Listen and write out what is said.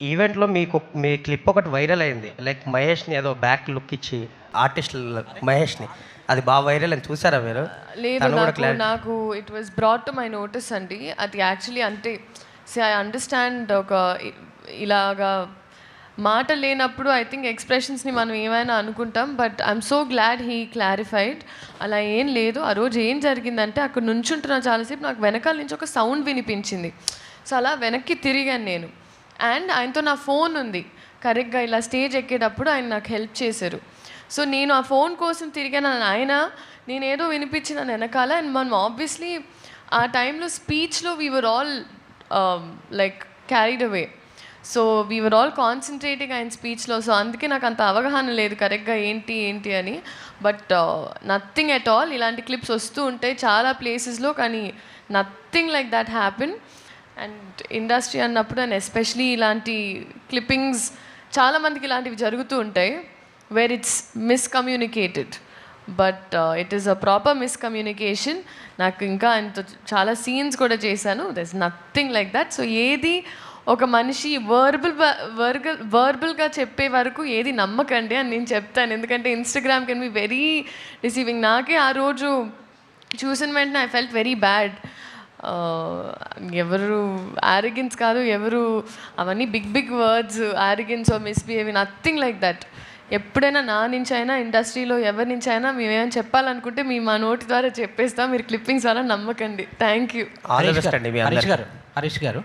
ఈవెంట్‌లో మీ క్లిప్ ఒకటి వైరల్ అయింది. లైక్ మహేష్‌ని ఏదో బ్యాక్ లుక్ ఇచ్చి ఆర్టిస్ట్ మహేష్‌ని. అది బాగా వైరల్ అయింది. చూసారా మీరు? లేదు, నాకు it was brought to my notice అండి. అది యాక్చువల్లీ అంటే ఐ అండర్స్టాండ్ ఇలాగా మాట లేనప్పుడు ఐ థింక్ ఎక్స్ప్రెషన్స్ని మనం ఏమైనా అనుకుంటాం. But I'm so glad he clarified. అలా ఏం లేదు. ఆ రోజు ఏం జరిగిందంటే అక్కడ నుంచుంటున్న చాలాసేపు నాకు వెనకాల నుంచి ఒక సౌండ్ వినిపించింది. సో అలా వెనక్కి తిరిగాను నేను. అండ్ ఆయనతో నా ఫోన్ ఉంది. కరెక్ట్గా ఇలా స్టేజ్ ఎక్కేటప్పుడు ఆయన నాకు హెల్ప్ చేశారు. సో నేను ఆ ఫోన్ కోసం తిరిగాను. ఆయన నేనేదో వినిపించిన వెనకాల. అండ్ మనం ఆబ్వియస్లీ ఆ టైంలో స్పీచ్లో we were all like carried away. So we were all concentrating ఆయన స్పీచ్లో. సో అందుకే నాకు అంత అవగాహన లేదు కరెక్ట్గా ఏంటి అని. But nothing at all. ఇలాంటి క్లిప్స్ వస్తూ ఉంటాయి చాలా ప్లేసెస్లో, కానీ nothing like that happen. And industry అన్నప్పుడు అండ్ ఎస్పెషలీ ఇలాంటి క్లిప్పింగ్స్ చాలామందికి ఇలాంటివి జరుగుతూ ఉంటాయి where it's miscommunicated. But it is a proper miscommunication. నాకు ఇంకా చాలా సీన్స్ కూడా చేశాను. There is nothing like that. So ఏది ఒక మనిషి వర్బల్గా చెప్పే వరకు ఏది నమ్మకండి అని నేను చెప్తాను. ఎందుకంటే Instagram can be very receiving. నాకే ఆ రోజు చూసిన వెంటనే ఐ ఫెల్ట్ వెరీ బ్యాడ్. ఎవరు ఆరోగెన్స్ కాదు, ఎవరు అవన్నీ big words, arrogance or misbehaving, nothing like that. ఎప్పుడైనా నా నుంచి అయినా ఇండస్ట్రీలో ఎవరి నుంచి అయినా మేమేమైనా చెప్పాలనుకుంటే మా నోటి ద్వారా చెప్పేస్తాం. మీరు క్లిప్పింగ్స్ ద్వారా నమ్మకండి. Thank you. All the best అండి. హరీష్ గారు